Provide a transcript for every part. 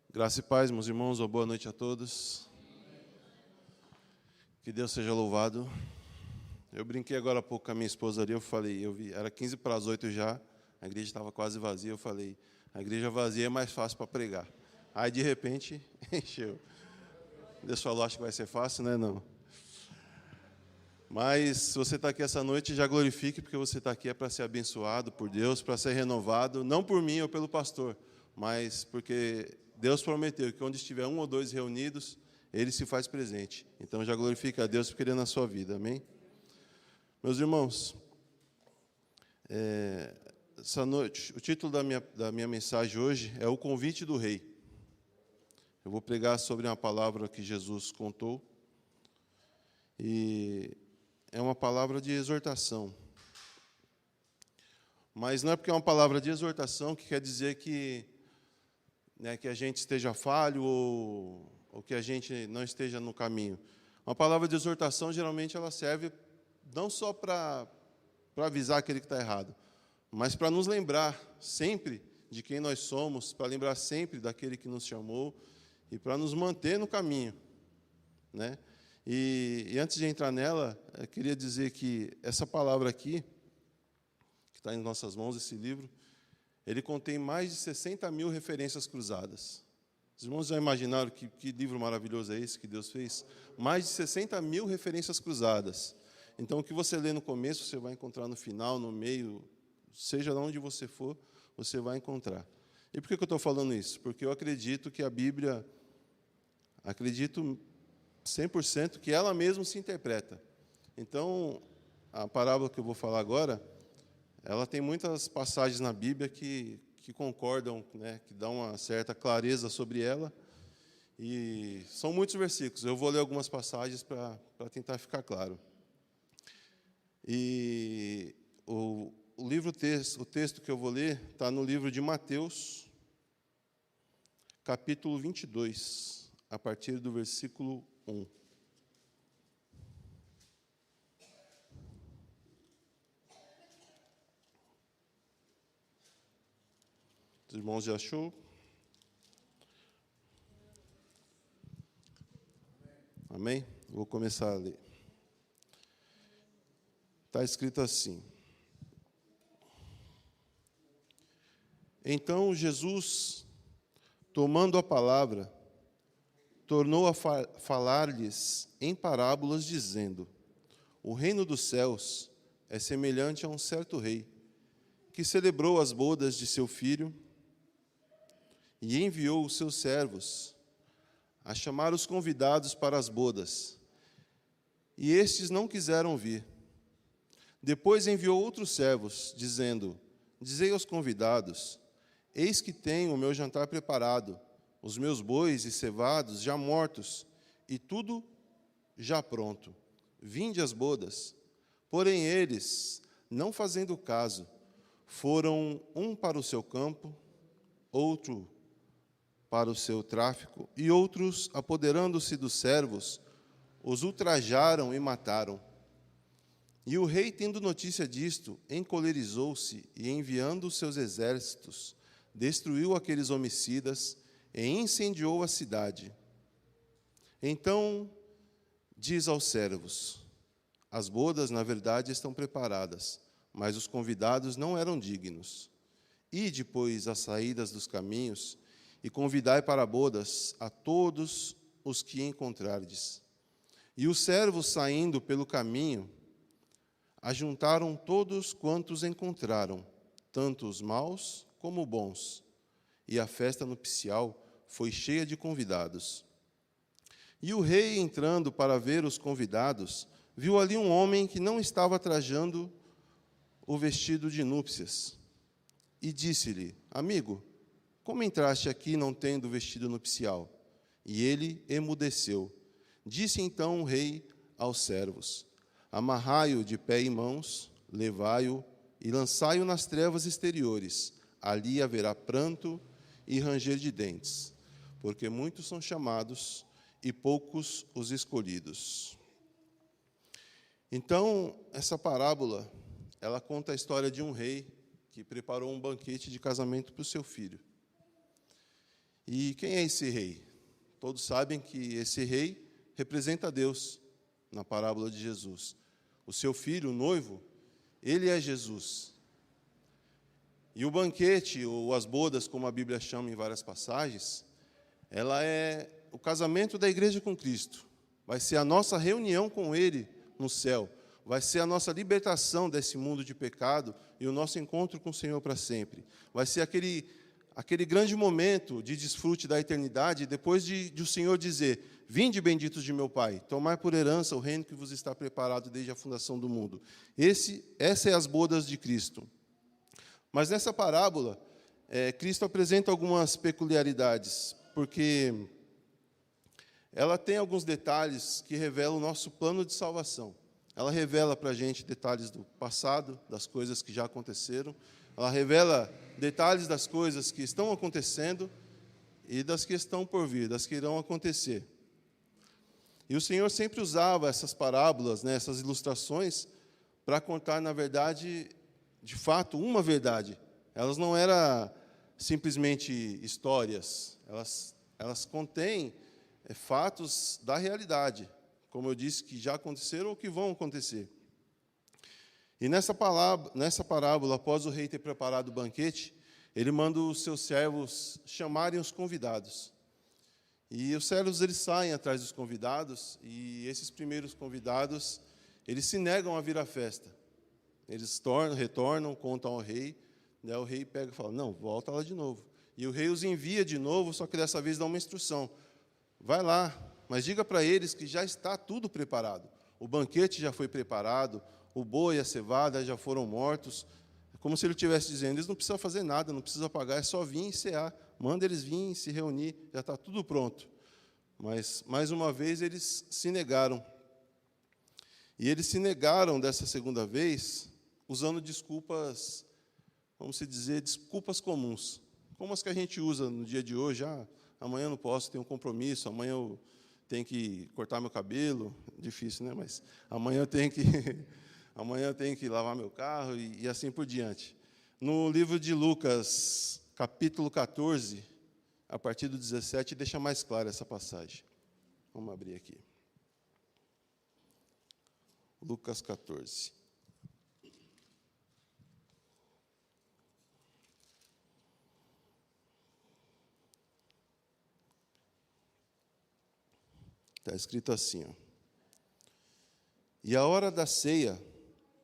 Graça e paz, meus irmãos, uma boa noite a todos. Que Deus seja louvado. Eu brinquei agora há pouco com a minha esposa ali, era 15 para as 8 já, a igreja estava quase vazia, eu falei, a igreja vazia é mais fácil para pregar. Aí, de repente, encheu. Deus falou, acho que vai ser fácil, né? Não. Mas, se você está aqui essa noite, já glorifique, porque você está aqui é para ser abençoado por Deus, para ser renovado, não por mim ou pelo pastor, mas porque Deus prometeu que onde estiver um ou dois reunidos, Ele se faz presente. Então, já glorifica a Deus porque Ele é na sua vida, amém? Meus irmãos, essa noite, o título da minha mensagem hoje é O Convite do Rei. Eu vou pregar sobre uma palavra que Jesus contou, e é uma palavra de exortação. Mas não é porque é uma palavra de exortação que quer dizer que a gente esteja falho ou que a gente não esteja no caminho. Uma palavra de exortação, geralmente, ela serve não só para avisar aquele que está errado, mas para nos lembrar sempre de quem nós somos, para lembrar sempre daquele que nos chamou e para nos manter no caminho, né? E antes de entrar nela, eu queria dizer que essa palavra aqui, que está em nossas mãos, esse livro, ele contém mais de 60 mil referências cruzadas. Os irmãos já imaginaram que livro maravilhoso é esse que Deus fez? Mais de 60 mil referências cruzadas. Então, o que você lê no começo, você vai encontrar no final, no meio, seja de onde você for, você vai encontrar. E por que eu estou falando isso? Porque eu acredito que a Bíblia, acredito 100% que ela mesma se interpreta. Então, a parábola que eu vou falar agora, ela tem muitas passagens na Bíblia que concordam, né, que dão uma certa clareza sobre ela, e são muitos versículos. Eu vou ler algumas passagens para tentar ficar claro. E o texto que eu vou ler está no livro de Mateus, capítulo 22, a partir do versículo 1. Os irmãos já achou? Amém? Vou começar a ler. Está escrito assim: Então Jesus, tomando a palavra, tornou a falar-lhes em parábolas, dizendo: O reino dos céus é semelhante a um certo rei, que celebrou as bodas de seu filho e enviou os seus servos a chamar os convidados para as bodas. E estes não quiseram vir. Depois enviou outros servos, dizendo: Dizei aos convidados: Eis que tenho o meu jantar preparado, os meus bois e cevados já mortos, e tudo já pronto. Vinde às bodas. Porém eles, não fazendo caso, foram um para o seu campo, outro para o seu tráfico, e outros, apoderando-se dos servos, os ultrajaram e mataram. E o rei, tendo notícia disto, encolerizou-se e, enviando os seus exércitos, destruiu aqueles homicidas e incendiou a cidade. Então diz aos servos: As bodas, na verdade, estão preparadas, mas os convidados não eram dignos. Ide, pois, às saídas dos caminhos, e convidai para bodas a todos os que encontrardes. E os servos, saindo pelo caminho, ajuntaram todos quantos encontraram, tanto os maus como bons. E a festa nupcial foi cheia de convidados. E o rei, entrando para ver os convidados, viu ali um homem que não estava trajando o vestido de núpcias. E disse-lhe: Amigo, como entraste aqui não tendo vestido nupcial? E ele emudeceu. Disse então o rei aos servos: Amarrai-o de pé e mãos, levai-o e lançai-o nas trevas exteriores. Ali haverá pranto e ranger de dentes, porque muitos são chamados e poucos os escolhidos. Então, essa parábola, ela conta a história de um rei que preparou um banquete de casamento para o seu filho. E quem é esse rei? Todos sabem que esse rei representa Deus na parábola de Jesus. O seu filho, o noivo, ele é Jesus. E o banquete, ou as bodas, como a Bíblia chama em várias passagens, ela é o casamento da igreja com Cristo. Vai ser a nossa reunião com Ele no céu. Vai ser a nossa libertação desse mundo de pecado e o nosso encontro com o Senhor para sempre. Vai ser aquele grande momento de desfrute da eternidade, depois de o Senhor dizer: vinde, benditos de meu Pai, tomai por herança o reino que vos está preparado desde a fundação do mundo. Essa é as bodas de Cristo. Mas nessa parábola, Cristo apresenta algumas peculiaridades, porque ela tem alguns detalhes que revelam o nosso plano de salvação. Ela revela para a gente detalhes do passado, das coisas que já aconteceram. Ela revela detalhes das coisas que estão acontecendo e das que estão por vir, das que irão acontecer. E o Senhor sempre usava essas parábolas, essas ilustrações, para contar, na verdade, de fato, uma verdade. Elas não eram simplesmente histórias, elas contêm fatos da realidade, como eu disse, que já aconteceram ou que vão acontecer. E nessa parábola, após o rei ter preparado o banquete, ele manda os seus servos chamarem os convidados. E os servos, eles saem atrás dos convidados, e esses primeiros convidados, eles se negam a vir à festa. Eles retornam, contam ao rei, o rei pega e fala: não, volta lá de novo. E o rei os envia de novo, só que dessa vez dá uma instrução: vai lá, mas diga para eles que já está tudo preparado. O banquete já foi preparado, o boi e a cevada já foram mortos. É como se ele estivesse dizendo: eles não precisam fazer nada, não precisam pagar, é só vir e cear. Manda eles virem se reunir, já está tudo pronto. Mas, mais uma vez, eles se negaram. E eles se negaram dessa segunda vez, usando desculpas, vamos dizer, desculpas comuns, como as que a gente usa no dia de hoje. Amanhã eu não posso, tenho um compromisso, amanhã eu tenho que cortar meu cabelo, difícil, né? Mas amanhã eu tenho que lavar meu carro e assim por diante. No livro de Lucas, capítulo 14, a partir do 17, deixa mais clara essa passagem. Vamos abrir aqui. Lucas 14. Está escrito assim: e a hora da ceia,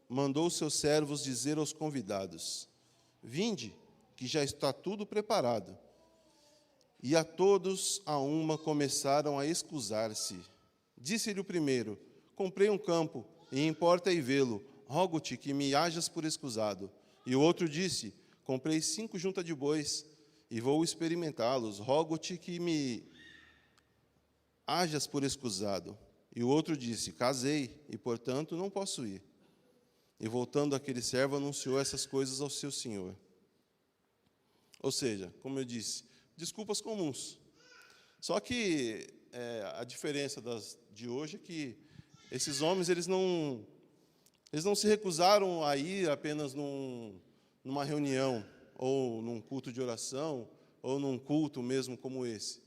mandou os seus servos dizer aos convidados: vinde, que já está tudo preparado. E a todos a uma começaram a escusar-se. Disse-lhe o primeiro: comprei um campo, e importa ir vê-lo, rogo-te que me hajas por escusado. E o outro disse: comprei 5 juntas de bois, e vou experimentá-los, rogo-te que me hajas por escusado. E o outro disse: casei, e portanto não posso ir. E voltando aquele servo, anunciou essas coisas ao seu senhor. Ou seja, como eu disse, desculpas comuns. Só que a diferença de hoje é que esses homens, eles não se recusaram a ir apenas numa reunião, ou num culto de oração, ou num culto mesmo como esse.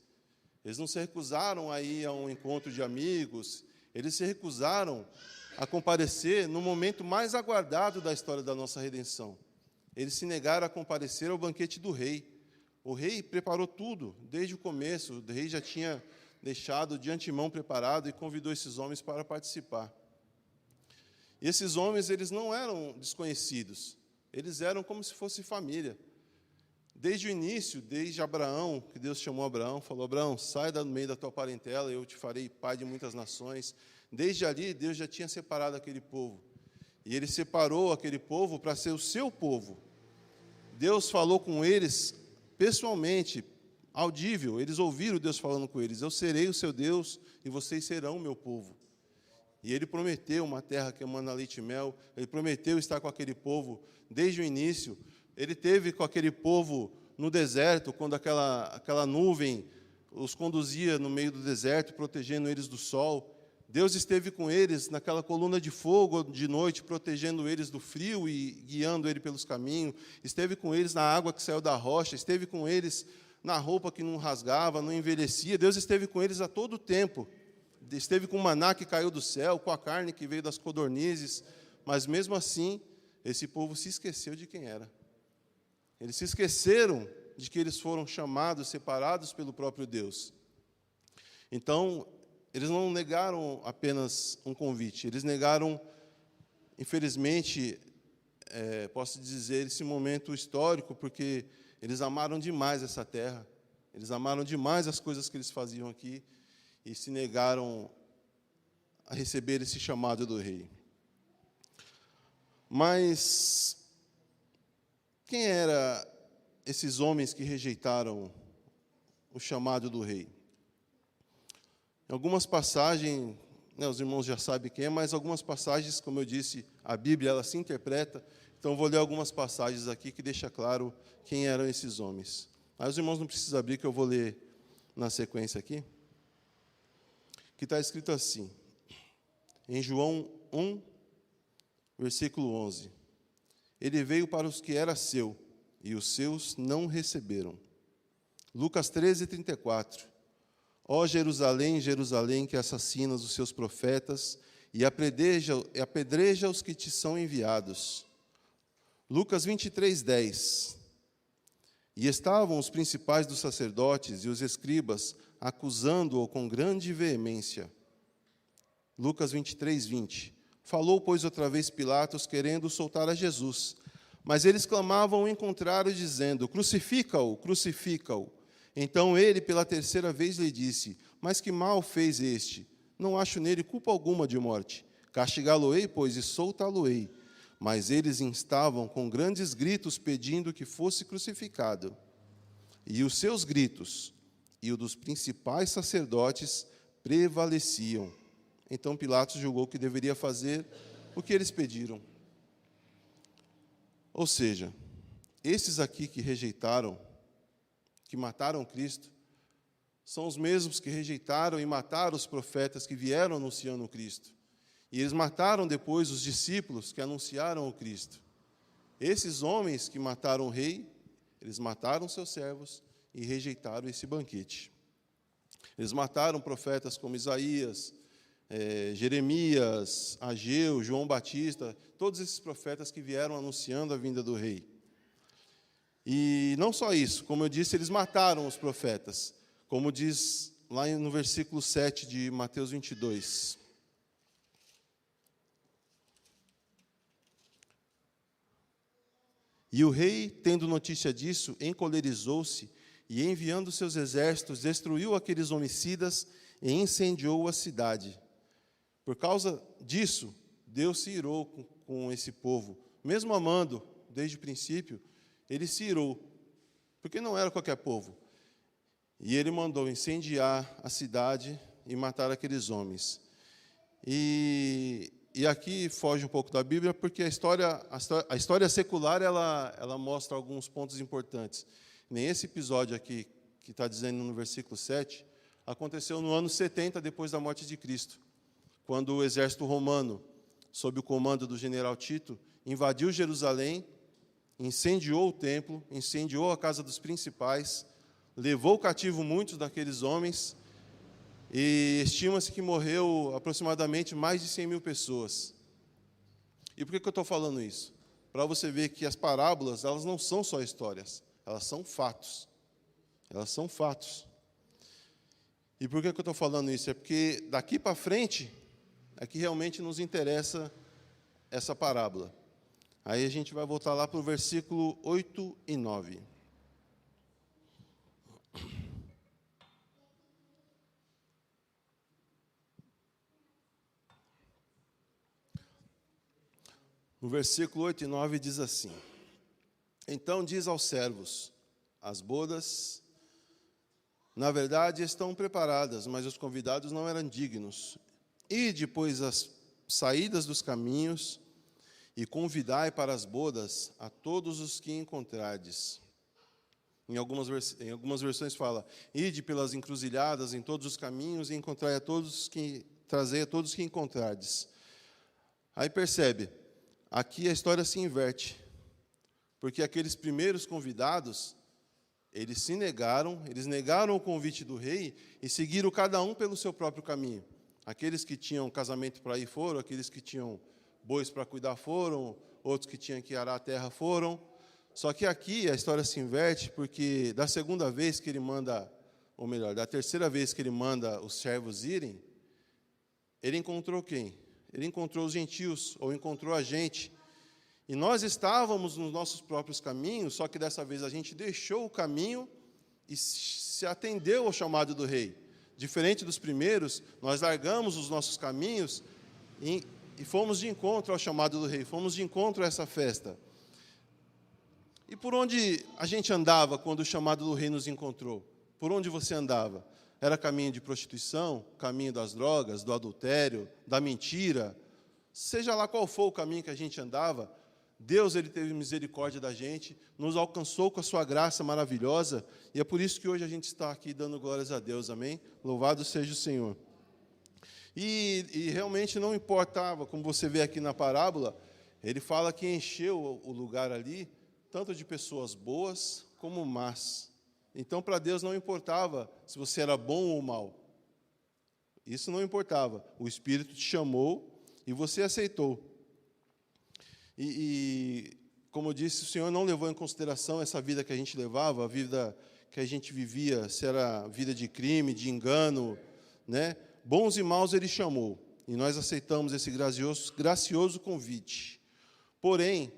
Eles não se recusaram a ir a um encontro de amigos, eles se recusaram a comparecer no momento mais aguardado da história da nossa redenção. Eles se negaram a comparecer ao banquete do rei. O rei preparou tudo, desde o começo. O rei já tinha deixado de antemão preparado e convidou esses homens para participar. E esses homens, eles não eram desconhecidos, eles eram como se fosse família. Desde o início, desde Abraão, que Deus chamou Abraão, falou: Abraão, sai do meio da tua parentela, eu te farei pai de muitas nações. Desde ali, Deus já tinha separado aquele povo. E Ele separou aquele povo para ser o seu povo. Deus falou com eles pessoalmente, audível. Eles ouviram Deus falando com eles: eu serei o seu Deus e vocês serão o meu povo. E Ele prometeu uma terra que emana leite e mel. Ele prometeu estar com aquele povo desde o início. Ele teve com aquele povo no deserto, quando aquela nuvem os conduzia no meio do deserto, protegendo eles do sol. Deus esteve com eles naquela coluna de fogo de noite, protegendo eles do frio e guiando eles pelos caminhos. Esteve com eles na água que saiu da rocha. Esteve com eles na roupa que não rasgava, não envelhecia. Deus esteve com eles a todo tempo. Esteve com o maná que caiu do céu, com a carne que veio das codornizes. Mas, mesmo assim, esse povo se esqueceu de quem era. Eles se esqueceram de que eles foram chamados, separados pelo próprio Deus. Então, eles não negaram apenas um convite, eles negaram, infelizmente, posso dizer, esse momento histórico, porque eles amaram demais essa terra, eles amaram demais as coisas que eles faziam aqui, e se negaram a receber esse chamado do rei. Mas quem eram esses homens que rejeitaram o chamado do rei? Em algumas passagens, os irmãos já sabem quem é, mas algumas passagens, como eu disse, a Bíblia ela se interpreta. Então, eu vou ler algumas passagens aqui que deixa claro quem eram esses homens. Aí os irmãos não precisam abrir, que eu vou ler na sequência aqui. Que está escrito assim, em João 1, versículo 11. Ele veio para os que era seu, e os seus não receberam. Lucas 13, 34. Ó Jerusalém, Jerusalém, que assassinas os seus profetas e apedreja os que te são enviados. Lucas 23, 10. E estavam os principais dos sacerdotes e os escribas acusando-o com grande veemência. Lucas 23, 20. Falou, pois, outra vez Pilatos, querendo soltar a Jesus. Mas eles clamavam em contrário, dizendo, crucifica-o, crucifica-o. Então ele, pela terceira vez, lhe disse, mas que mal fez este? Não acho nele culpa alguma de morte. Castigá-lo-ei, pois, e soltá-lo-ei. Mas eles instavam com grandes gritos, pedindo que fosse crucificado. E os seus gritos e o dos principais sacerdotes prevaleciam. Então Pilatos julgou que deveria fazer o que eles pediram. Ou seja, esses aqui que rejeitaram, que mataram Cristo, são os mesmos que rejeitaram e mataram os profetas que vieram anunciando o Cristo. E eles mataram depois os discípulos que anunciaram o Cristo. Esses homens que mataram o rei, eles mataram seus servos e rejeitaram esse banquete. Eles mataram profetas como Isaías, Jeremias, Ageu, João Batista, todos esses profetas que vieram anunciando a vinda do rei. E não só isso, como eu disse, eles mataram os profetas, como diz lá no versículo 7 de Mateus 22. E o rei, tendo notícia disso, encolerizou-se e, enviando seus exércitos, destruiu aqueles homicidas e incendiou a cidade. Por causa disso, Deus se irou com esse povo. Mesmo amando, desde o princípio, ele se irou, porque não era qualquer povo. E ele mandou incendiar a cidade e matar aqueles homens. E aqui foge um pouco da Bíblia, porque a história secular ela mostra alguns pontos importantes. Nem esse episódio aqui, que está dizendo no versículo 7, aconteceu no ano 70 depois da morte de Cristo, quando o exército romano, sob o comando do general Tito, invadiu Jerusalém, incendiou o templo, incendiou a casa dos principais, levou cativo muitos daqueles homens, e estima-se que morreu aproximadamente mais de 100 mil pessoas. E por que eu estou falando isso? Para você ver que as parábolas, elas não são só histórias, elas são fatos. Elas são fatos. E por que eu estou falando isso? É porque daqui para frente é que realmente nos interessa essa parábola. Aí a gente vai voltar lá para o versículo 8 e 9. No versículo 8 e 9 diz assim: Então diz aos servos, as bodas, na verdade, estão preparadas, mas os convidados não eram dignos. E depois as saídas dos caminhos, e convidai para as bodas a todos os que encontrardes. Em algumas versões fala, ide pelas encruzilhadas em todos os caminhos e trazei a todos que encontrardes. Aí percebe, aqui a história se inverte, porque aqueles primeiros convidados Eles se negaram, eles negaram o convite do rei e seguiram cada um pelo seu próprio caminho. Aqueles que tinham casamento para ir foram, aqueles que tinham bois para cuidar foram, outros que tinham que arar a terra foram. Só que aqui a história se inverte, porque da segunda vez que ele manda, ou melhor, da terceira vez que ele manda os servos irem, ele encontrou quem? Ele encontrou os gentios, ou encontrou a gente. E nós estávamos nos nossos próprios caminhos, só que dessa vez a gente deixou o caminho e se atendeu ao chamado do rei. Diferente dos primeiros, nós largamos os nossos caminhos e fomos de encontro ao chamado do rei, fomos de encontro a essa festa. E por onde a gente andava quando o chamado do rei nos encontrou? Por onde você andava? Era caminho de prostituição, caminho das drogas, do adultério, da mentira? Seja lá qual for o caminho que a gente andava, Deus, ele teve misericórdia da gente, nos alcançou com a sua graça maravilhosa, e é por isso que hoje a gente está aqui dando glórias a Deus, amém? Louvado seja o Senhor. E realmente não importava, como você vê aqui na parábola, ele fala que encheu o lugar ali, tanto de pessoas boas como más. Então, para Deus não importava se você era bom ou mal. Isso não importava. O Espírito te chamou e você aceitou. Como eu disse, o Senhor não levou em consideração essa vida que a gente levava, a vida que a gente vivia, se era vida de crime, de engano, né? Bons e maus Ele chamou, e nós aceitamos esse gracioso convite. Porém,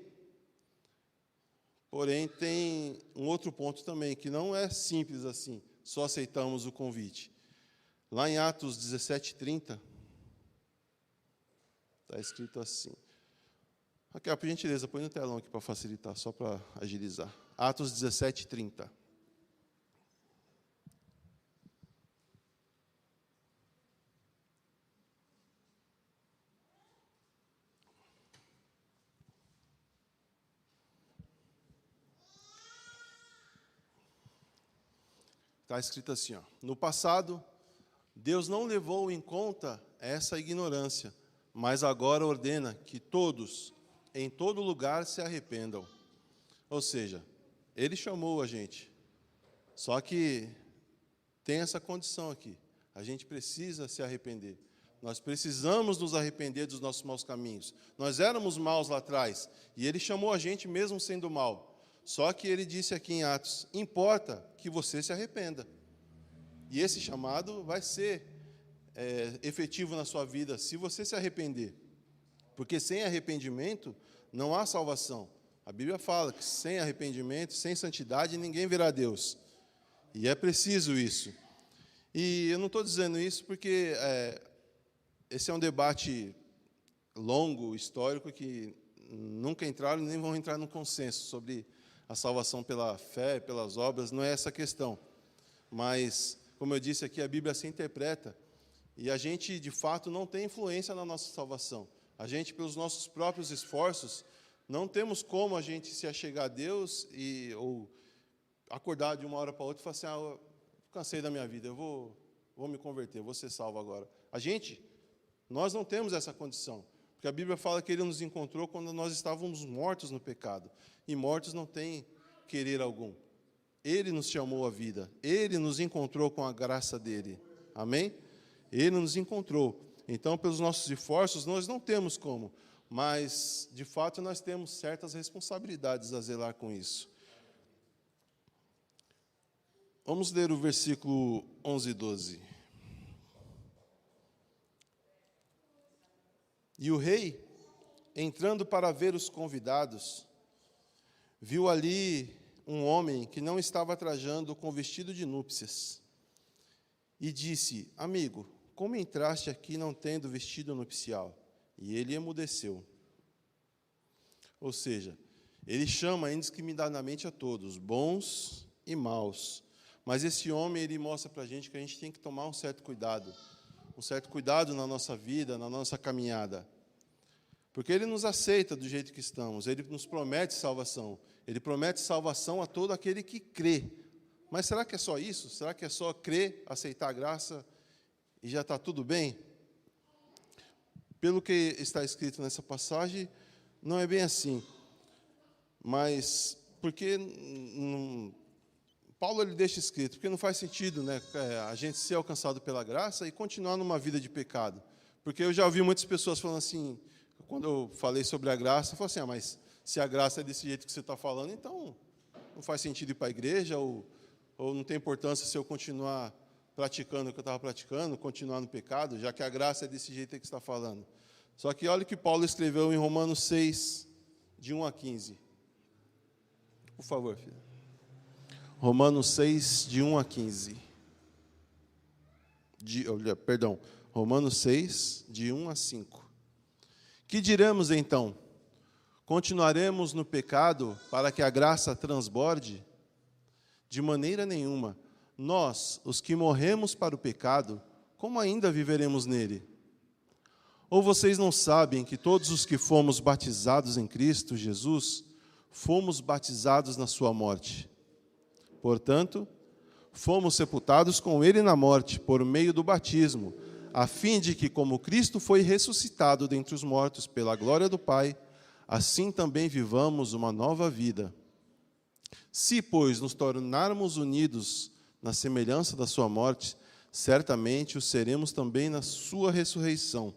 tem um outro ponto também, que não é simples assim, só aceitamos o convite. Lá em Atos 17:30, está escrito assim. Raquel, por gentileza, põe no telão aqui para facilitar, só para agilizar. Atos 17:30. Está escrito assim, ó: no passado, Deus não levou em conta essa ignorância, mas agora ordena que todos, em todo lugar, se arrependam. Ou seja, Ele chamou a gente, só que tem essa condição aqui, a gente precisa se arrepender. Nós precisamos nos arrepender dos nossos maus caminhos. Nós éramos maus lá atrás, e Ele chamou a gente mesmo sendo mal. Só que Ele disse aqui em Atos, importa que você se arrependa. E esse chamado vai ser efetivo na sua vida, se você se arrepender. Porque sem arrependimento, não há salvação. A Bíblia fala que sem arrependimento, sem santidade, ninguém verá a Deus. E é preciso isso. E eu não estou dizendo isso porque esse é um debate longo, histórico, que nunca entraram e nem vão entrar num consenso sobre a salvação pela fé, pelas obras, não é essa a questão. Mas, como eu disse aqui, a Bíblia se interpreta, e a gente, de fato, não tem influência na nossa salvação. A gente, pelos nossos próprios esforços, não temos como a gente se achegar a Deus ou acordar de uma hora para outra e falar assim, eu cansei da minha vida, eu vou me converter, eu vou ser salvo agora. Nós não temos essa condição, porque a Bíblia fala que Ele nos encontrou quando nós estávamos mortos no pecado, e mortos não têm querer algum. Ele nos chamou à vida, Ele nos encontrou com a graça dEle, amém? Ele nos encontrou. Então, pelos nossos esforços, nós não temos como, mas, de fato, nós temos certas responsabilidades a zelar com isso. Vamos ler o versículo 11 e 12. E o rei, entrando para ver os convidados, viu ali um homem que não estava trajando com vestido de núpcias, e disse, amigo, como entraste aqui não tendo vestido nupcial? E ele emudeceu. Ou seja, ele chama indiscriminadamente a todos, bons e maus. Mas esse homem, ele mostra para a gente que a gente tem que tomar um certo cuidado na nossa vida, na nossa caminhada. Porque Ele nos aceita do jeito que estamos, Ele nos promete salvação. Ele promete salvação a todo aquele que crê. Mas será que é só isso? Será que é só crer, aceitar a graça e já está tudo bem? Pelo que está escrito nessa passagem, não é bem assim. Mas, Paulo ele deixa escrito, porque não faz sentido, né, a gente ser alcançado pela graça e continuar numa vida de pecado. Porque eu já ouvi muitas pessoas falando assim, quando eu falei sobre a graça, eu falei assim, mas se a graça é desse jeito que você está falando, então não faz sentido ir para a igreja, ou não tem importância se eu continuar praticando o que eu estava praticando, continuar no pecado, já que a graça é desse jeito que você está falando. Só que olha o que Paulo escreveu em Romanos 6, de 1 a 15. Por favor, filho. Romanos 6, de 1 a 15. Romanos 6, de 1 a 5. Que diremos então? Continuaremos no pecado para que a graça transborde? De maneira nenhuma. Nós, os que morremos para o pecado, como ainda viveremos nele? Ou vocês não sabem que todos os que fomos batizados em Cristo Jesus, fomos batizados na sua morte? Portanto, fomos sepultados com ele na morte, por meio do batismo, a fim de que, como Cristo foi ressuscitado dentre os mortos pela glória do Pai, assim também vivamos uma nova vida. Se, pois, nos tornarmos unidos na semelhança da sua morte, certamente o seremos também na sua ressurreição.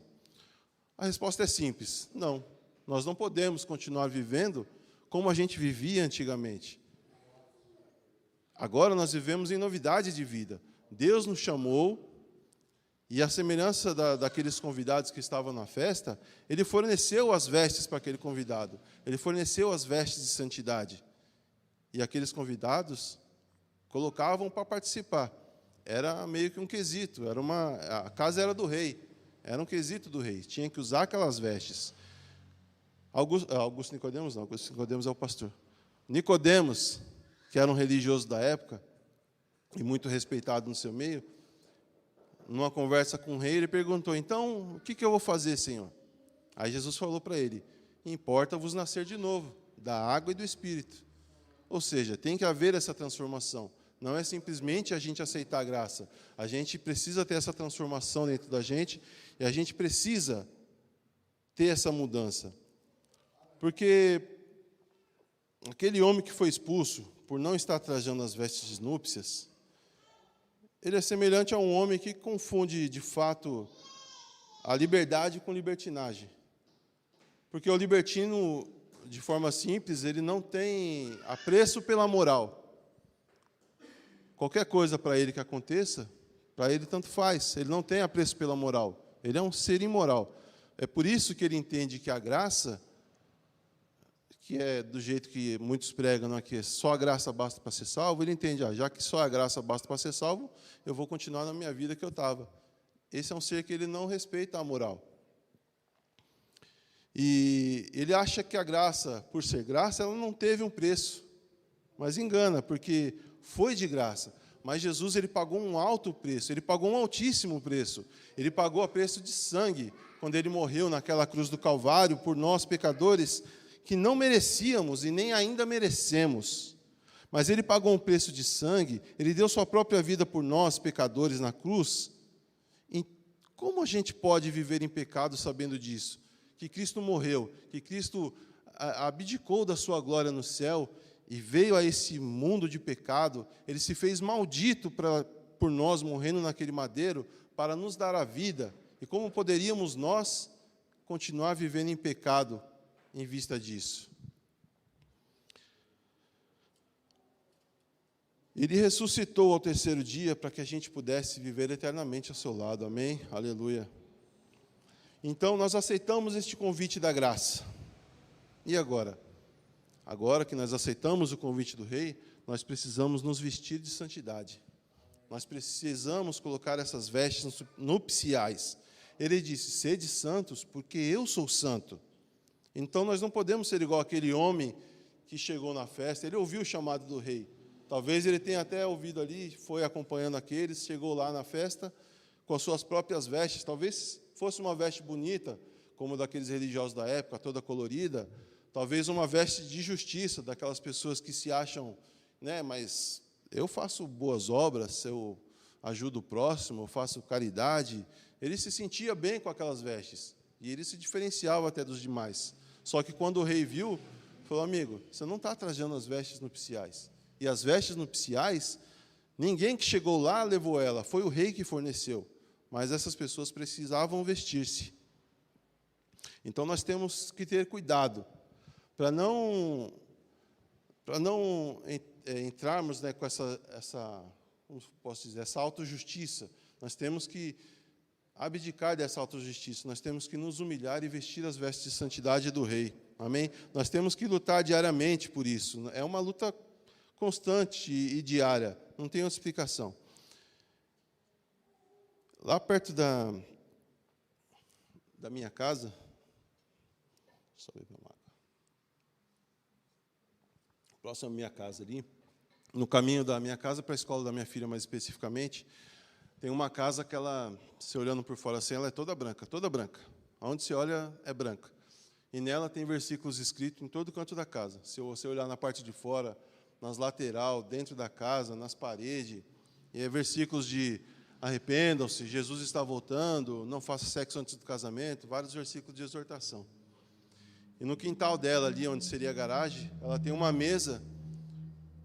A resposta é simples: não. Nós não podemos continuar vivendo como a gente vivia antigamente. Agora nós vivemos em novidade de vida. Deus nos chamou, e a semelhança daqueles convidados que estavam na festa, Ele forneceu as vestes para aquele convidado. Ele forneceu as vestes de santidade. E aqueles convidados colocavam para participar. Era meio que um quesito. A casa era do rei. Era um quesito do rei. Tinha que usar aquelas vestes. Augusto Nicodemos? Não, Augusto Nicodemos é o pastor. Nicodemos, que era um religioso da época, e muito respeitado no seu meio, numa conversa com o rei, ele perguntou: então, o que eu vou fazer, Senhor? Aí Jesus falou para ele: importa-vos nascer de novo, da água e do Espírito. Ou seja, tem que haver essa transformação. Não é simplesmente a gente aceitar a graça. A gente precisa ter essa transformação dentro da gente, e a gente precisa ter essa mudança. Porque aquele homem que foi expulso por não estar trajando as vestes de núpcias, ele é semelhante a um homem que confunde, de fato, a liberdade com libertinagem. Porque o libertino, de forma simples, ele não tem apreço pela moral. Qualquer coisa para ele que aconteça, para ele tanto faz. Ele não tem apreço pela moral. Ele é um ser imoral. É por isso que ele entende que a graça, que é do jeito que muitos pregam, não é que só a graça basta para ser salvo, ele entende, já que só a graça basta para ser salvo, eu vou continuar na minha vida que eu estava. Esse é um ser que ele não respeita a moral. E ele acha que a graça, por ser graça, ela não teve um preço. Mas engana, porque foi de graça. Mas Jesus, ele pagou um alto preço, ele pagou um altíssimo preço. Ele pagou a preço de sangue, quando ele morreu naquela cruz do Calvário, por nós, pecadores, que não merecíamos e nem ainda merecemos. Mas ele pagou um preço de sangue, ele deu sua própria vida por nós, pecadores, na cruz. E como a gente pode viver em pecado sabendo disso? Que Cristo morreu, que Cristo abdicou da sua glória no céu e veio a esse mundo de pecado, ele se fez maldito por nós, morrendo naquele madeiro, para nos dar a vida. E como poderíamos nós continuar vivendo em pecado em vista disso? Ele ressuscitou ao terceiro dia para que a gente pudesse viver eternamente ao seu lado. Amém? Aleluia. Então, nós aceitamos este convite da graça. E agora? Agora que nós aceitamos o convite do rei, nós precisamos nos vestir de santidade. Nós precisamos colocar essas vestes nupciais. Ele disse: sede santos, porque eu sou santo. Então, nós não podemos ser igual aquele homem que chegou na festa. Ele ouviu o chamado do rei. Talvez ele tenha até ouvido ali, foi acompanhando aqueles, chegou lá na festa com as suas próprias vestes. Talvez fosse uma veste bonita, como daqueles religiosos da época, toda colorida. Talvez uma veste de justiça, daquelas pessoas que se acham, mas eu faço boas obras, eu ajudo o próximo, eu faço caridade. Ele se sentia bem com aquelas vestes, e ele se diferenciava até dos demais. Só que quando o rei viu, falou: amigo, você não está trajando as vestes nupciais. e as vestes nupciais, ninguém que chegou lá levou ela, foi o rei que forneceu. Mas essas pessoas precisavam vestir-se. Então nós temos que ter cuidado para não entrarmos, né, com como posso dizer, essa autojustiça. Nós temos que abdicar dessa autojustiça. Nós temos que nos humilhar e vestir as vestes de santidade do Rei. Amém? Nós temos que lutar diariamente por isso. É uma luta constante e diária. Não tem outra explicação. Lá perto da minha casa, deixa eu ver meu mapa. Próximo à minha casa ali, no caminho da minha casa para a escola da minha filha, mais especificamente, tem uma casa que ela, se olhando por fora assim, ela é toda branca, toda branca. Onde se olha é branca. E nela tem versículos escritos em todo canto da casa. Se você olhar na parte de fora, nas lateral, dentro da casa, nas paredes, e é versículos de arrependam-se, Jesus está voltando, não faça sexo antes do casamento, vários versículos de exortação. E no quintal dela, ali onde seria a garagem, ela tem uma mesa,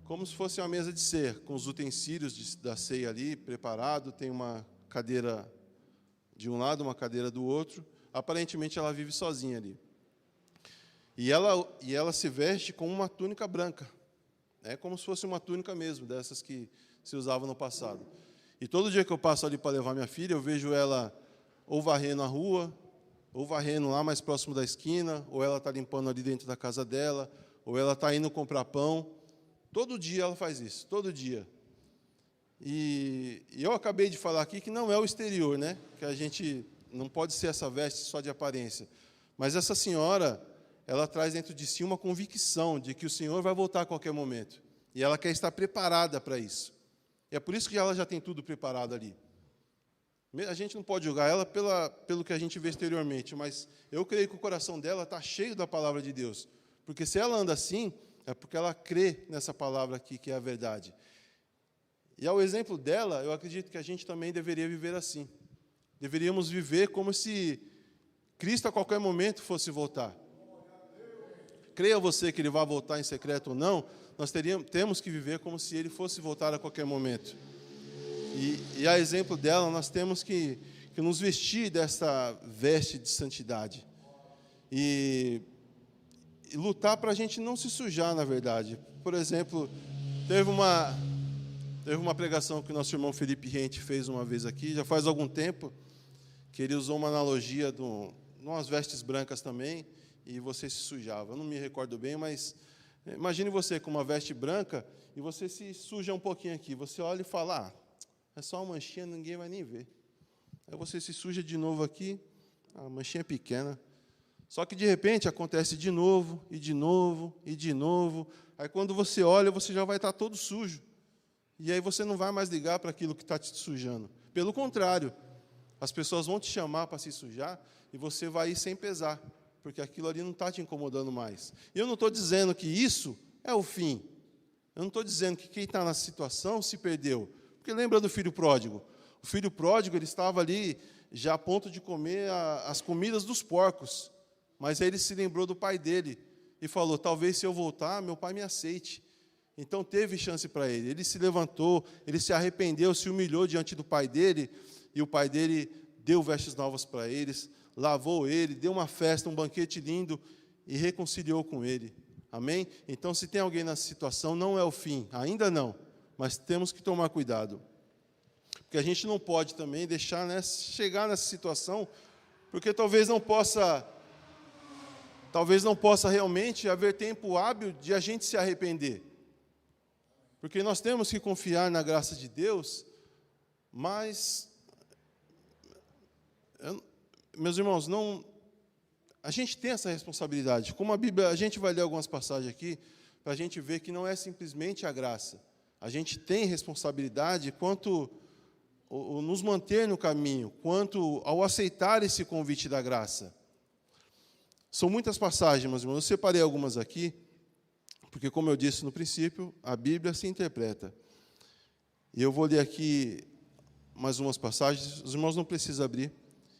como se fosse uma mesa de ceia, com os utensílios da ceia ali, preparado, tem uma cadeira de um lado, uma cadeira do outro. Aparentemente, ela vive sozinha ali. E ela se veste com uma túnica branca. É como se fosse uma túnica mesmo, dessas que se usavam no passado. E todo dia que eu passo ali para levar minha filha, eu vejo ela ou varrendo a rua, ou varrendo lá mais próximo da esquina, ou ela está limpando ali dentro da casa dela, ou ela está indo comprar pão. Todo dia ela faz isso, todo dia. E eu acabei de falar aqui que não é o exterior, né? Que a gente não pode ser essa veste só de aparência. Mas essa senhora, ela traz dentro de si uma convicção de que o Senhor vai voltar a qualquer momento. E ela quer estar preparada para isso. E é por isso que ela já tem tudo preparado ali. A gente não pode julgar ela pelo que a gente vê exteriormente, mas eu creio que o coração dela está cheio da palavra de Deus. Porque se ela anda assim, é porque ela crê nessa palavra aqui, que é a verdade. E ao exemplo dela, eu acredito que a gente também deveria viver assim. Deveríamos viver como se Cristo a qualquer momento fosse voltar. Creia você que Ele vai voltar em secreto ou não, nós temos que viver como se Ele fosse voltar a qualquer momento. E a exemplo dela, nós temos que nos vestir dessa veste de santidade. E lutar para a gente não se sujar, na verdade. Por exemplo, teve uma pregação que o nosso irmão Felipe Rente fez uma vez aqui, já faz algum tempo, que ele usou uma analogia de umas vestes brancas também, e você se sujava. Eu não me recordo bem, mas imagine você com uma veste branca e você se suja um pouquinho aqui. Você olha e fala, é só uma manchinha, ninguém vai nem ver. Aí você se suja de novo aqui, a manchinha é pequena. Só que, de repente, acontece de novo, e de novo, e de novo. Aí, quando você olha, você já vai estar todo sujo. E aí você não vai mais ligar para aquilo que está te sujando. Pelo contrário, as pessoas vão te chamar para se sujar e você vai ir sem pesar, porque aquilo ali não está te incomodando mais. E eu não estou dizendo que isso é o fim. Eu não estou dizendo que quem está na situação se perdeu. Porque lembra do filho pródigo? O filho pródigo, ele estava ali já a ponto de comer as comidas dos porcos. Mas aí ele se lembrou do pai dele e falou, talvez se eu voltar, meu pai me aceite. Então teve chance para ele. Ele se levantou, ele se arrependeu, se humilhou diante do pai dele, e o pai dele deu vestes novas para eles, lavou ele, deu uma festa, um banquete lindo, e reconciliou com ele. Amém? Então, se tem alguém nessa situação, não é o fim, ainda não, mas temos que tomar cuidado. Porque a gente não pode também deixar chegar nessa situação, porque talvez não possa realmente haver tempo hábil de a gente se arrepender. Porque nós temos que confiar na graça de Deus, mas, meus irmãos, a gente tem essa responsabilidade. Como a Bíblia, a gente vai ler algumas passagens aqui, para a gente ver que não é simplesmente a graça. A gente tem responsabilidade quanto nos manter no caminho, quanto ao aceitar esse convite da graça. São muitas passagens, meus irmãos. Eu separei algumas aqui, porque, como eu disse no princípio, a Bíblia se interpreta. E eu vou ler aqui mais umas passagens. Os irmãos não precisam abrir.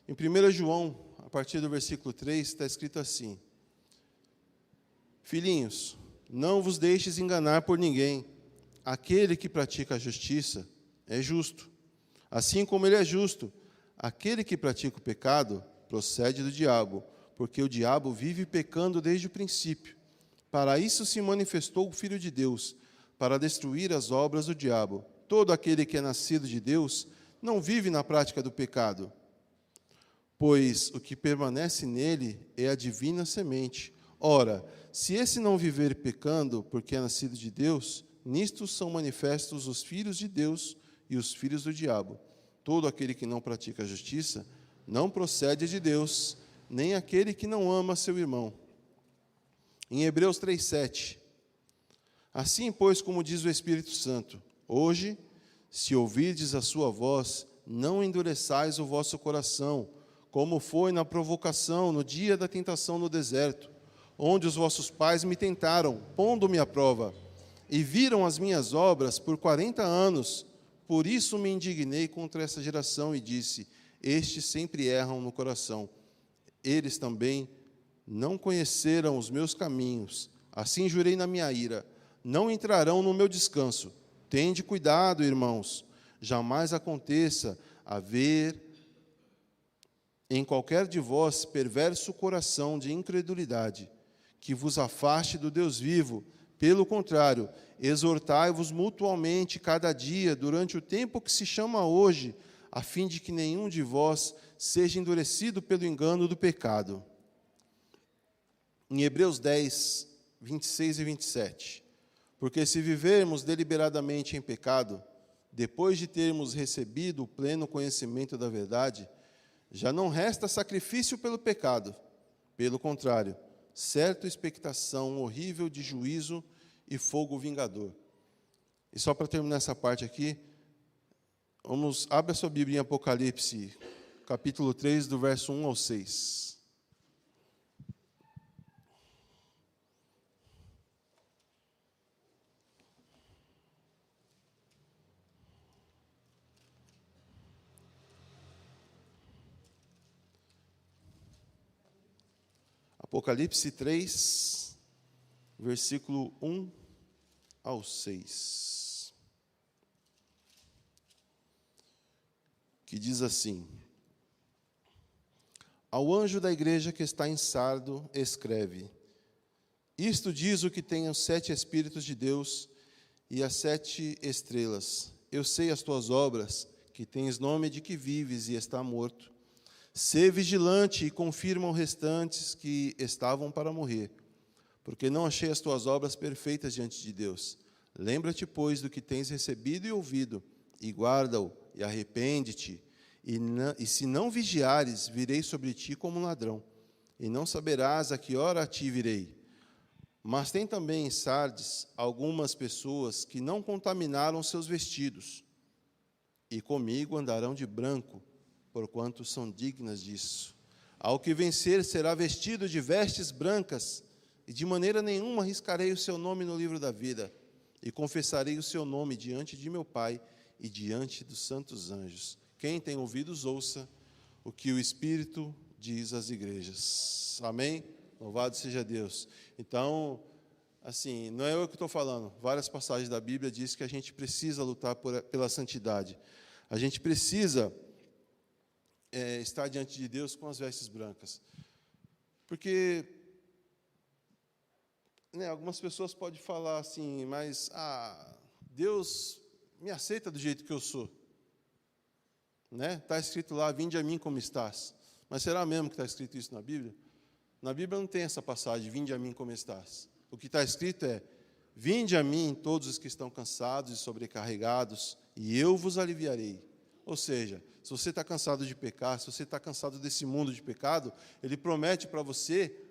Em 1 João, a partir do versículo 3, está escrito assim: Filhinhos, não vos deixes enganar por ninguém. aquele que pratica a justiça é justo. Assim como ele é justo, aquele que pratica o pecado procede do diabo, porque o diabo vive pecando desde o princípio. Para isso se manifestou o Filho de Deus, para destruir as obras do diabo. Todo aquele que é nascido de Deus não vive na prática do pecado, pois o que permanece nele é a divina semente. Ora, se esse não viver pecando, porque é nascido de Deus, nisto são manifestos os filhos de Deus e os filhos do diabo. Todo aquele que não pratica a justiça não procede de Deus, nem aquele que não ama seu irmão. Em Hebreus 3:7. Assim, pois, como diz o Espírito Santo, hoje, se ouvirdes a sua voz, não endureçais o vosso coração, como foi na provocação, no dia da tentação no deserto, onde os vossos pais me tentaram, pondo-me à prova, e viram as minhas obras por 40 anos. Por isso me indignei contra essa geração e disse: estes sempre erram no coração. Eles também não conheceram os meus caminhos. Assim jurei na minha ira: não entrarão no meu descanso. Tende cuidado, irmãos, jamais aconteça haver em qualquer de vós perverso coração de incredulidade, que vos afaste do Deus vivo. Pelo contrário, exortai-vos mutuamente cada dia, durante o tempo que se chama hoje, a fim de que nenhum de vós seja endurecido pelo engano do pecado. Em Hebreus 10, 26 e 27. Porque se vivermos deliberadamente em pecado, depois de termos recebido o pleno conhecimento da verdade, já não resta sacrifício pelo pecado. Pelo contrário, certa expectação horrível de juízo e fogo vingador. E só para terminar essa parte aqui, abre a sua Bíblia em Apocalipse, capítulo 3, do verso 1 ao 6. Apocalipse 3, versículo 1 ao 6. Que diz assim: ao anjo da igreja que está em Sardo, escreve: isto diz o que tem os 7 Espíritos de Deus e as 7 estrelas. Eu sei as tuas obras, que tens nome de que vives e está morto. Sê vigilante e confirma os restantes que estavam para morrer, porque não achei as tuas obras perfeitas diante de Deus. Lembra-te, pois, do que tens recebido e ouvido, e guarda-o, e arrepende-te. E se não vigiares, virei sobre ti como um ladrão, e não saberás a que hora a ti virei. Mas tem também em Sardes algumas pessoas que não contaminaram seus vestidos, e comigo andarão de branco, porquanto são dignas disso. Ao que vencer será vestido de vestes brancas, e de maneira nenhuma riscarei o seu nome no livro da vida, e confessarei o seu nome diante de meu Pai e diante dos santos anjos. Quem tem ouvidos, ouça o que o Espírito diz às igrejas. Amém? Louvado seja Deus. Então, assim, não é eu que estou falando. Várias passagens da Bíblia dizem que a gente precisa lutar pela santidade. A gente precisa estar diante de Deus com as vestes brancas. Porque algumas pessoas podem falar assim, mas Deus me aceita do jeito que eu sou. Está escrito lá: vinde a mim como estás. Mas será mesmo que está escrito isso na Bíblia? Na Bíblia não tem essa passagem, vinde a mim como estás. O que está escrito é: vinde a mim todos os que estão cansados e sobrecarregados, e eu vos aliviarei. Ou seja, se você está cansado de pecar, se você está cansado desse mundo de pecado, Ele promete para você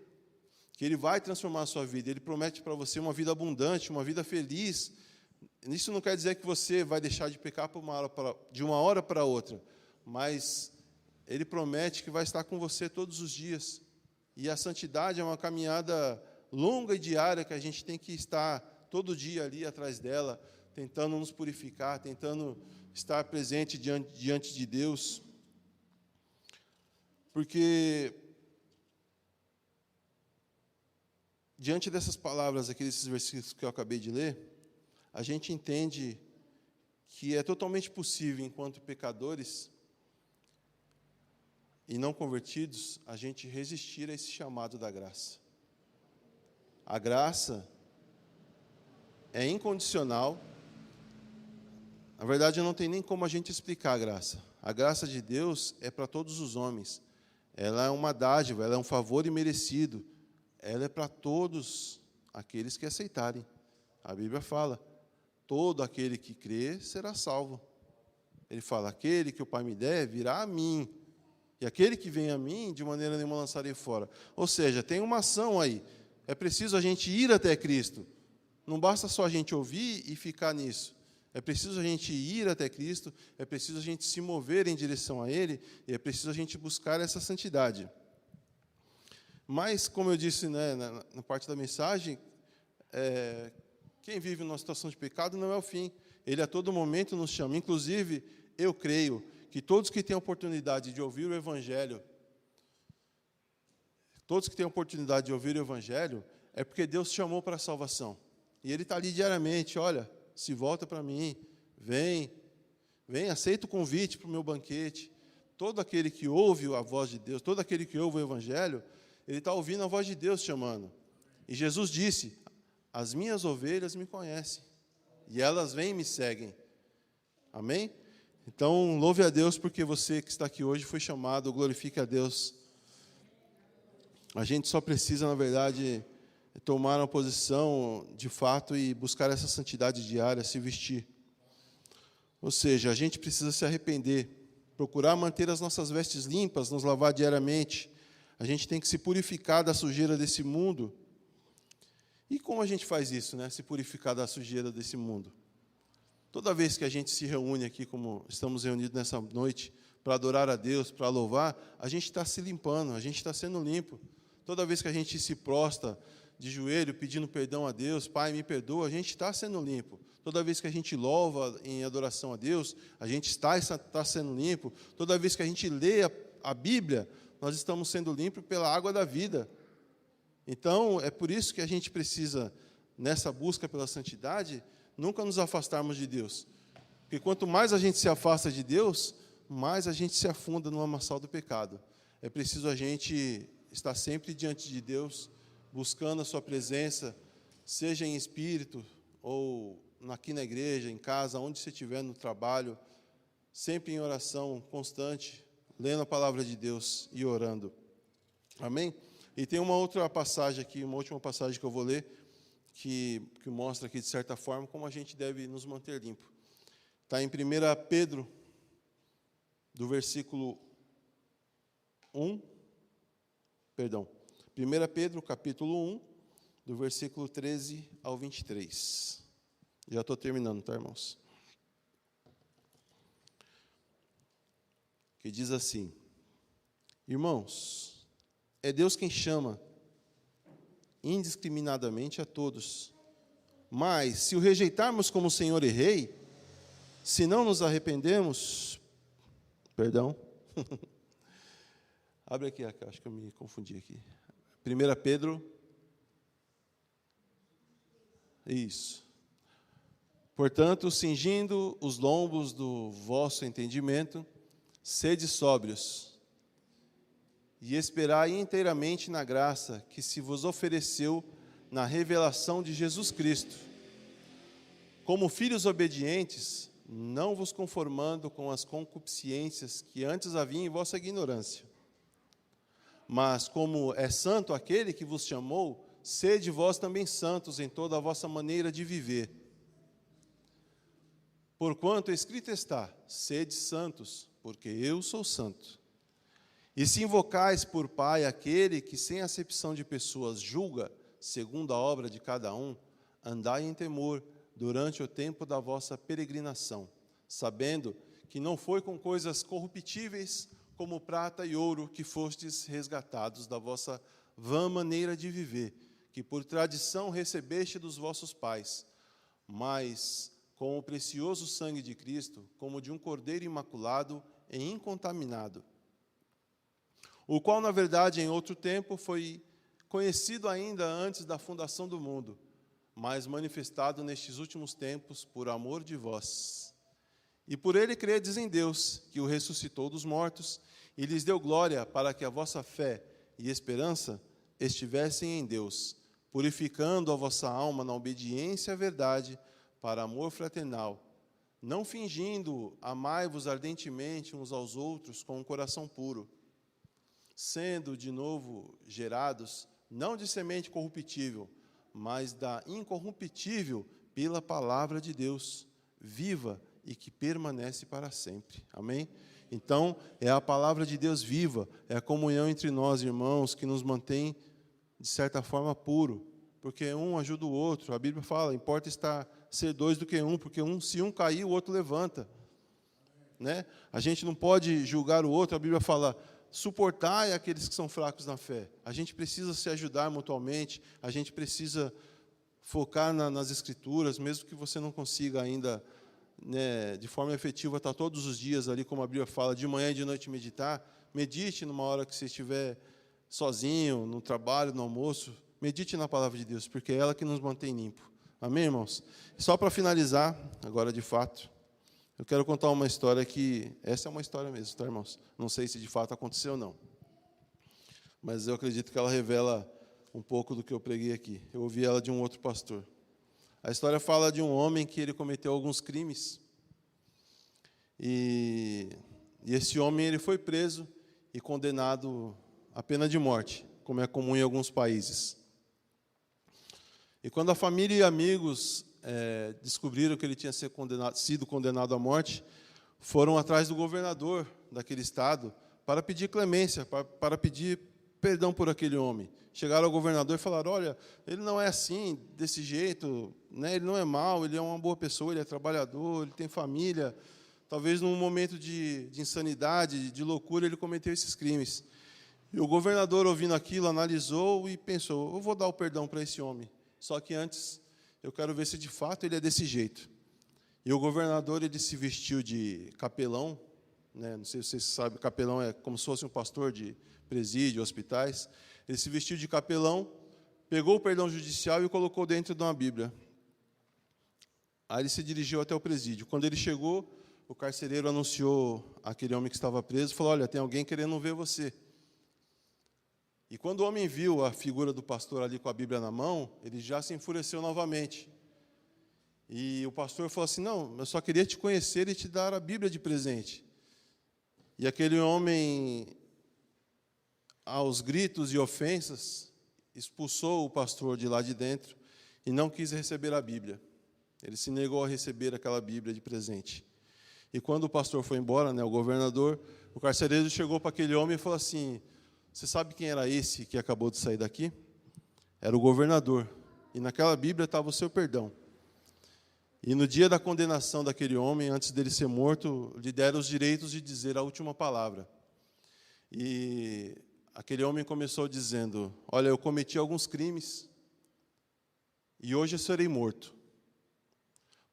que Ele vai transformar a sua vida. Ele promete para você uma vida abundante, uma vida feliz. Isso não quer dizer que você vai deixar de pecar de uma hora para outra, mas Ele promete que vai estar com você todos os dias. E a santidade é uma caminhada longa e diária que a gente tem que estar todo dia ali atrás dela, tentando nos purificar, tentando estar presente diante de Deus. Porque, diante dessas palavras aqui, desses versículos que eu acabei de ler, a gente entende que é totalmente possível, enquanto pecadores e não convertidos, a gente resistir a esse chamado da graça. A graça é incondicional. Na verdade, não tem nem como a gente explicar a graça. A graça de Deus é para todos os homens. Ela é uma dádiva, ela é um favor imerecido. Ela é para todos aqueles que aceitarem. A Bíblia fala, todo aquele que crê será salvo. Ele fala, aquele que o Pai me der virá a mim. E aquele que vem a mim, de maneira nenhuma lançarei fora. Ou seja, tem uma ação aí. É preciso a gente ir até Cristo. Não basta só a gente ouvir e ficar nisso. É preciso a gente ir até Cristo, é preciso a gente se mover em direção a Ele, e é preciso a gente buscar essa santidade. Mas, como eu disse, né, na parte da mensagem, quem vive numa situação de pecado não é o fim. Ele a todo momento nos chama. Inclusive, eu creio que todos que têm a oportunidade de ouvir o Evangelho, é porque Deus chamou para a salvação. E Ele está ali diariamente, olha, se volta para mim, vem, aceita o convite para o meu banquete. Todo aquele que ouve a voz de Deus, todo aquele que ouve o Evangelho, ele está ouvindo a voz de Deus chamando. E Jesus disse, as minhas ovelhas me conhecem, e elas vêm e me seguem. Amém? Então, louve a Deus, porque você que está aqui hoje foi chamado, glorifique a Deus. A gente só precisa, na verdade, tomar uma posição de fato e buscar essa santidade diária, se vestir. Ou seja, a gente precisa se arrepender, procurar manter as nossas vestes limpas, nos lavar diariamente. A gente tem que se purificar da sujeira desse mundo. E como a gente faz isso, né? Se purificar da sujeira desse mundo? Toda vez que a gente se reúne aqui, como estamos reunidos nessa noite, para adorar a Deus, para louvar, a gente está se limpando, a gente está sendo limpo. Toda vez que a gente se prostra de joelho, pedindo perdão a Deus, Pai, me perdoa, a gente está sendo limpo. Toda vez que a gente louva em adoração a Deus, a gente está sendo limpo. Toda vez que a gente lê a Bíblia, nós estamos sendo limpos pela água da vida. Então, é por isso que a gente precisa, nessa busca pela santidade, nunca nos afastarmos de Deus. Porque quanto mais a gente se afasta de Deus, mais a gente se afunda no lamaçal do pecado. É preciso a gente estar sempre diante de Deus, buscando a sua presença, seja em espírito, ou aqui na igreja, em casa, onde você estiver, no trabalho, sempre em oração constante, lendo a palavra de Deus e orando. Amém? E tem uma outra passagem aqui, uma última passagem que eu vou ler, que mostra aqui, de certa forma, como a gente deve nos manter limpo. Está em 1 Pedro, do versículo 1, perdão, 1 Pedro, capítulo 1, do versículo 13 ao 23. Já estou terminando, tá, irmãos? Que diz assim: irmãos, é Deus quem chama indiscriminadamente a todos. Mas, se o rejeitarmos como Senhor e Rei, se não nos arrependemos, perdão, abre aqui, acho que eu me confundi aqui. 1 Pedro, isso. Portanto, cingindo os lombos do vosso entendimento, sede sóbrios, e esperai inteiramente na graça que se vos ofereceu na revelação de Jesus Cristo. Como filhos obedientes, não vos conformando com as concupiscências que antes havia em vossa ignorância. Mas como é santo aquele que vos chamou, sede vós também santos em toda a vossa maneira de viver. Porquanto escrito está, sede santos, porque eu sou santo. E se invocais por Pai aquele que sem acepção de pessoas julga, segundo a obra de cada um, andai em temor durante o tempo da vossa peregrinação, sabendo que não foi com coisas corruptíveis, como prata e ouro, que fostes resgatados da vossa vã maneira de viver, que por tradição recebeste dos vossos pais, mas com o precioso sangue de Cristo, como de um cordeiro imaculado e incontaminado, o qual, na verdade, em outro tempo foi conhecido ainda antes da fundação do mundo, mas manifestado nestes últimos tempos por amor de vós. E por ele credes em Deus, que o ressuscitou dos mortos, e lhes deu glória para que a vossa fé e esperança estivessem em Deus, purificando a vossa alma na obediência à verdade, para amor fraternal, não fingindo, amai-vos ardentemente uns aos outros com um coração puro, sendo de novo gerados, não de semente corruptível, mas da incorruptível pela palavra de Deus, viva e que permanece para sempre. Amém? Então, é a palavra de Deus viva, é a comunhão entre nós, irmãos, que nos mantém, de certa forma, puro, porque um ajuda o outro. A Bíblia fala, importa ser dois do que um, porque se um cair, o outro levanta. Né? A gente não pode julgar o outro, a Bíblia fala, suportai aqueles que são fracos na fé. A gente precisa se ajudar mutuamente, a gente precisa focar nas Escrituras, mesmo que você não consiga ainda, né, de forma efetiva, estar todos os dias ali, como a Bíblia fala, de manhã e de noite meditar. Medite numa hora que você estiver sozinho, no trabalho, no almoço. Medite na palavra de Deus, porque é ela que nos mantém limpo. Amém, irmãos? Só para finalizar, agora de fato, eu quero contar uma história que... Essa é uma história mesmo, tá, irmãos? Não sei se de fato aconteceu ou não. Mas eu acredito que ela revela um pouco do que eu preguei aqui. Eu ouvi ela de um outro pastor. A história fala de um homem que ele cometeu alguns crimes. E esse homem ele foi preso e condenado à pena de morte, como é comum em alguns países. E quando a família e amigos descobriram que ele tinha sido condenado à morte, foram atrás do governador daquele estado para pedir clemência, para pedir perdão por aquele homem. Chegaram ao governador e falaram, olha, ele não é assim, desse jeito, né? Ele não é mau, ele é uma boa pessoa, ele é trabalhador, ele tem família. Talvez num momento de insanidade, de loucura, ele cometeu esses crimes. E o governador, ouvindo aquilo, analisou e pensou, eu vou dar o perdão para esse homem. Só que antes, eu quero ver se de fato ele é desse jeito. E o governador, ele se vestiu de capelão, né? Não sei se vocês sabem, capelão é como se fosse um pastor de presídio, hospitais. Ele se vestiu de capelão, pegou o perdão judicial e o colocou dentro de uma Bíblia. Aí ele se dirigiu até o presídio. Quando ele chegou, o carcereiro anunciou àquele homem que estava preso, falou, olha, tem alguém querendo ver você. E quando o homem viu a figura do pastor ali com a Bíblia na mão, ele já se enfureceu novamente. E o pastor falou assim, não, eu só queria te conhecer e te dar a Bíblia de presente. E aquele homem, aos gritos e ofensas, expulsou o pastor de lá de dentro e não quis receber a Bíblia. Ele se negou a receber aquela Bíblia de presente. E quando o pastor foi embora, né, o governador, o carcereiro chegou para aquele homem e falou assim, você sabe quem era esse que acabou de sair daqui? Era o governador. E naquela Bíblia estava o seu perdão. E no dia da condenação daquele homem, antes dele ser morto, lhe deram os direitos de dizer a última palavra. E aquele homem começou dizendo, olha, eu cometi alguns crimes e hoje eu serei morto.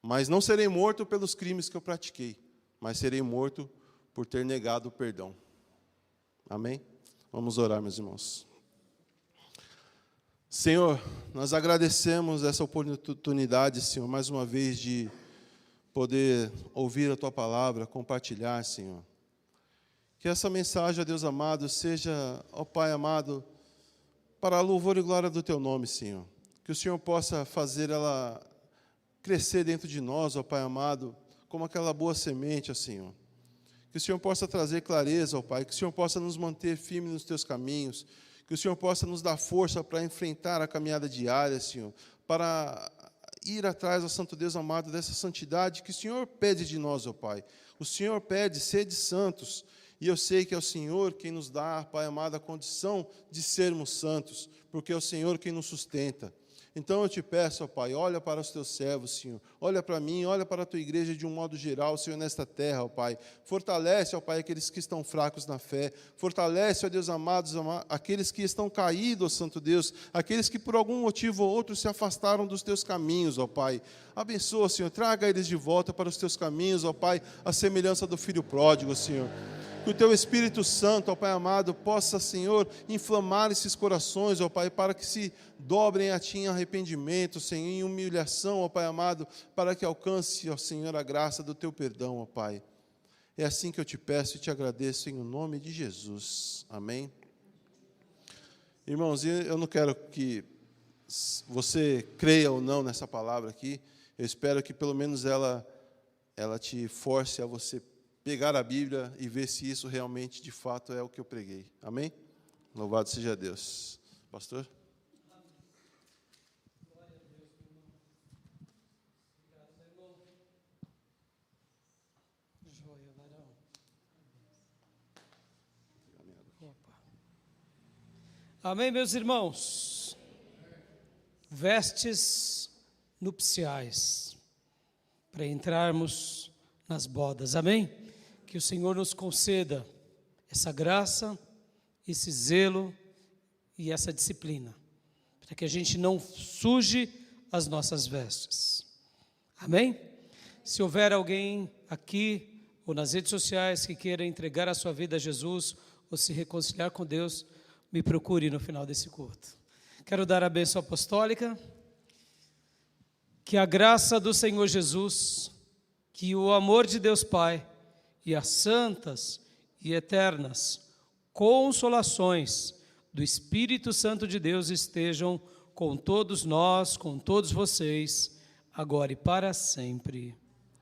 Mas não serei morto pelos crimes que eu pratiquei, mas serei morto por ter negado o perdão. Amém? Vamos orar, meus irmãos. Senhor, nós agradecemos essa oportunidade, Senhor, mais uma vez de poder ouvir a Tua palavra, compartilhar, Senhor. Que essa mensagem, ó Deus amado, seja, ó Pai amado, para a louvor e glória do Teu nome, Senhor. Que o Senhor possa fazer ela crescer dentro de nós, ó Pai amado, como aquela boa semente, ó Senhor. Que o Senhor possa trazer clareza, ó Pai, que o Senhor possa nos manter firmes nos Teus caminhos, que o Senhor possa nos dar força para enfrentar a caminhada diária, Senhor, para ir atrás, ó Santo Deus amado, dessa santidade que o Senhor pede de nós, ó Pai. O Senhor pede, sede santos, e eu sei que é o Senhor quem nos dá, Pai amado, a condição de sermos santos, porque é o Senhor quem nos sustenta. Então eu te peço, ó Pai, olha para os teus servos, Senhor. Olha para mim, olha para a tua igreja de um modo geral, Senhor, nesta terra, ó Pai. Fortalece, ó Pai, aqueles que estão fracos na fé. Fortalece, ó Deus amados, aqueles que estão caídos, ó Santo Deus. Aqueles que por algum motivo ou outro se afastaram dos teus caminhos, ó Pai. Abençoa, Senhor, traga eles de volta para os teus caminhos, ó Pai, a semelhança do filho pródigo, Senhor. Que o Teu Espírito Santo, ó Pai amado, possa, Senhor, inflamar esses corações, ó Pai, para que se dobrem a Ti em arrependimento, Senhor, em humilhação, ó Pai amado, para que alcance, ó Senhor, a graça do Teu perdão, ó Pai. É assim que eu te peço e te agradeço em nome de Jesus. Amém? Irmãos, eu não quero que você creia ou não nessa palavra aqui. Eu espero que pelo menos ela te force a você pegar a Bíblia e ver se isso realmente, de fato, é o que eu preguei. Amém? Louvado seja Deus. Pastor? Amém, meus irmãos? Vestes nupciais, para entrarmos nas bodas, amém? Que o Senhor nos conceda essa graça, esse zelo e essa disciplina, para que a gente não suje as nossas vestes, amém? Se houver alguém aqui ou nas redes sociais que queira entregar a sua vida a Jesus ou se reconciliar com Deus, me procure no final desse culto. Quero dar a bênção apostólica. Que a graça do Senhor Jesus, que o amor de Deus Pai e as santas e eternas consolações do Espírito Santo de Deus estejam com todos nós, com todos vocês, agora e para sempre.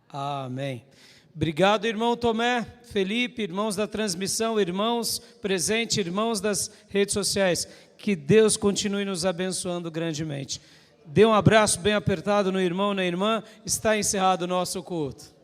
Amém. Obrigado, irmão Tomé, Felipe, irmãos da transmissão, irmãos presentes, irmãos das redes sociais. Que Deus continue nos abençoando grandemente. Dê um abraço bem apertado no irmão, na irmã. Está encerrado o nosso culto.